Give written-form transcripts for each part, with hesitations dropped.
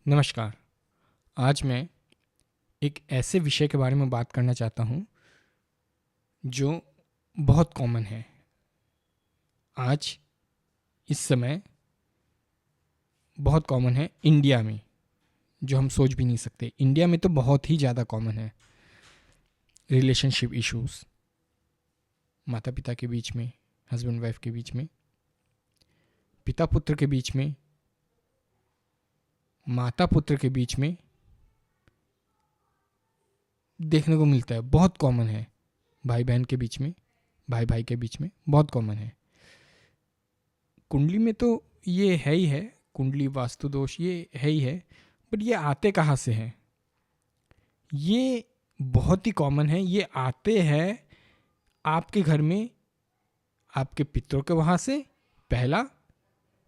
नमस्कार। आज मैं एक ऐसे विषय के बारे में बात करना चाहता हूँ जो बहुत कॉमन है। आज इस समय बहुत कॉमन है इंडिया में, जो हम सोच भी नहीं सकते। इंडिया में तो बहुत ही ज़्यादा कॉमन है। रिलेशनशिप इश्यूज़, माता पिता के बीच में, हस्बैंड वाइफ के बीच में, पिता पुत्र के बीच में, माता पुत्र के बीच में देखने को मिलता है। बहुत कॉमन है। भाई बहन के बीच में, भाई भाई के बीच में बहुत कॉमन है। कुंडली में तो ये है ही है, कुंडली वास्तु दोष ये है ही है। बट ये आते कहाँ से हैं? ये बहुत ही कॉमन है। ये आते हैं आपके घर में, आपके पितरों के वहाँ से, पहला।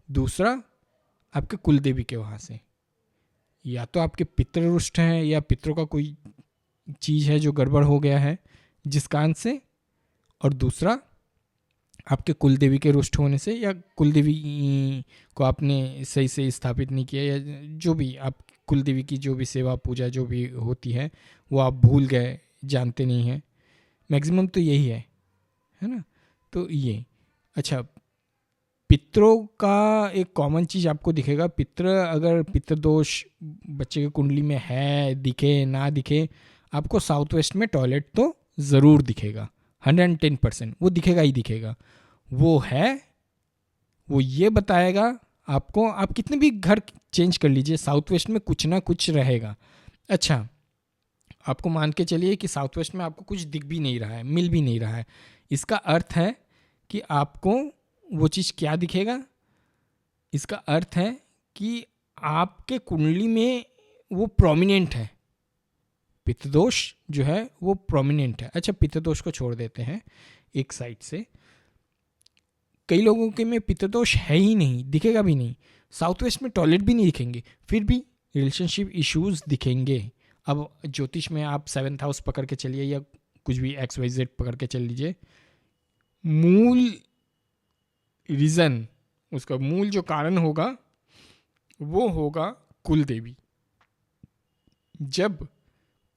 दूसरा, आपके कुल देवी के वहाँ से। या तो आपके पितृ रुष्ट हैं, या पितरों का कोई चीज़ है जो गड़बड़ हो गया है जिस कारण से। और दूसरा, आपके कुल देवी के रुष्ट होने से, या कुल देवी को आपने सही से स्थापित नहीं किया, या जो भी आप कुल देवी की जो भी सेवा पूजा जो भी होती है वो आप भूल गए, जानते नहीं हैं। मैक्सिमम तो यही है ना। तो ये अच्छा, पितरों का एक कॉमन चीज़ आपको दिखेगा। अगर पितृदोष बच्चे के कुंडली में है, दिखे ना दिखे, आपको साउथ वेस्ट में टॉयलेट तो ज़रूर दिखेगा। 110% वो दिखेगा ही दिखेगा। वो है, वो ये बताएगा आपको। आप कितने भी घर चेंज कर लीजिए, साउथ वेस्ट में कुछ ना कुछ रहेगा। अच्छा, आपको मान के चलिए कि साउथ वेस्ट में आपको कुछ दिख भी नहीं रहा है, मिल भी नहीं रहा है। इसका अर्थ है कि आपको वो चीज़ क्या दिखेगा? इसका अर्थ है कि आपके कुंडली में वो प्रोमिनेंट है। पितृदोष जो है वो प्रोमिनेंट है। अच्छा, पितृदोष को छोड़ देते हैं एक साइड से। कई लोगों के में पितृदोष है ही नहीं, दिखेगा भी नहीं, साउथ वेस्ट में टॉयलेट भी नहीं दिखेंगे, फिर भी रिलेशनशिप इश्यूज दिखेंगे। अब ज्योतिष में आप 7th हाउस पकड़ के चलिए, या कुछ भी XYZ पकड़ के चल लीजिए। मूल रीज़न, उसका मूल जो कारण होगा वो होगा कुल देवी। जब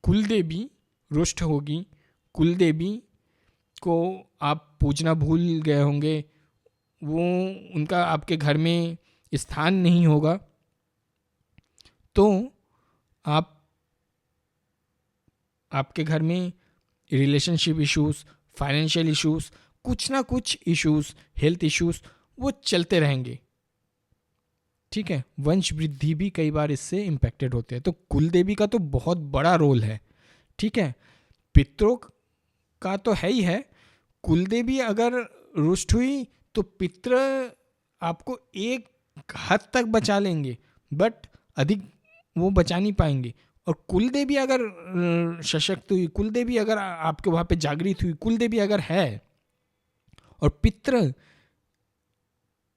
कुल देवी रुष्ट होगी, कुल देवी को आप पूजना भूल गए होंगे, वो उनका आपके घर में स्थान नहीं होगा, तो आपके घर में रिलेशनशिप इश्यूज, फाइनेंशियल इश्यूज, कुछ ना कुछ इश्यूज, हेल्थ इश्यूज वो चलते रहेंगे। ठीक है, वंश वृद्धि भी कई बार इससे इम्पैक्टेड होते हैं। तो कुल देवी का तो बहुत बड़ा रोल है। ठीक है, पितरों का तो है ही है। कुल देवी अगर रुष्ट हुई तो पितृ आपको एक हद तक बचा लेंगे, बट अधिक वो बचा नहीं पाएंगे। और कुल देवी अगर सशक्त हुई, कुल देवी अगर आपके वहाँ पे जागृत हुई, कुल देवी अगर है, और पितृ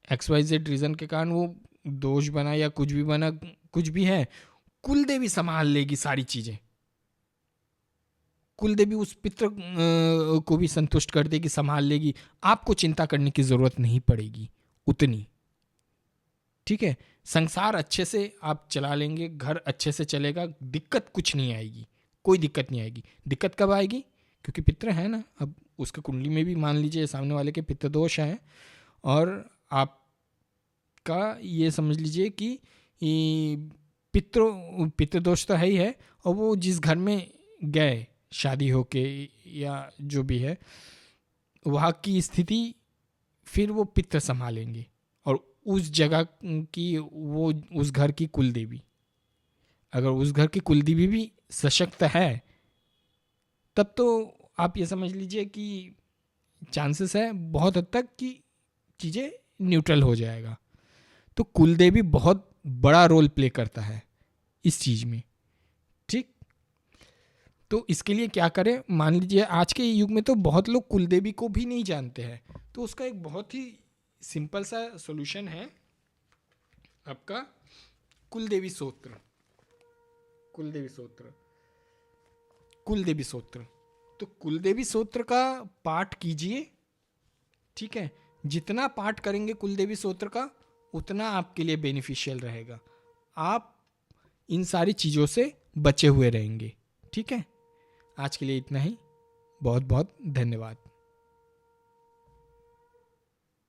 XYZ रीज़न के कारण वो दोष बना या कुछ भी बना, कुछ भी है, कुल देवी संभाल लेगी सारी चीज़ें। कुल देवी उस पितृ को भी संतुष्ट कर देगी, संभाल लेगी। आपको चिंता करने की ज़रूरत नहीं पड़ेगी उतनी। ठीक है, संसार अच्छे से आप चला लेंगे, घर अच्छे से चलेगा, दिक्कत कुछ नहीं आएगी, कोई दिक्कत नहीं आएगी। दिक्कत कब आएगी? क्योंकि पितृ है ना। अब उसके कुंडली में भी मान लीजिए सामने वाले के पितृ दोष है, और आपका ये समझ लीजिए कि पितृदोष तो है ही है, और वो जिस घर में गए शादी होके या जो भी है, वहाँ की स्थिति फिर वो पितृ संभालेंगे, और उस जगह की वो उस घर की कुल देवी, अगर उस घर की कुल देवी भी सशक्त है, तब तो आप ये समझ लीजिए कि चांसेस है बहुत हद तक कि चीज़ें न्यूट्रल हो जाएगा। तो कुल देवी बहुत बड़ा रोल प्ले करता है इस चीज़ में। ठीक, तो इसके लिए क्या करें? मान लीजिए आज के युग में तो बहुत लोग कुल देवी को भी नहीं जानते हैं, तो उसका एक बहुत ही सिंपल सा सॉल्यूशन है आपका कुल देवी स्तोत्र। कुल देवी स्तोत्र, कुल देवी स्तोत्र। तो कुल देवी स्तोत्र का पाठ कीजिए। ठीक है, जितना पाठ करेंगे कुल देवी स्तोत्र का, उतना आपके लिए बेनिफिशियल रहेगा। आप इन सारी चीज़ों से बचे हुए रहेंगे। ठीक है, आज के लिए इतना ही। बहुत बहुत धन्यवाद।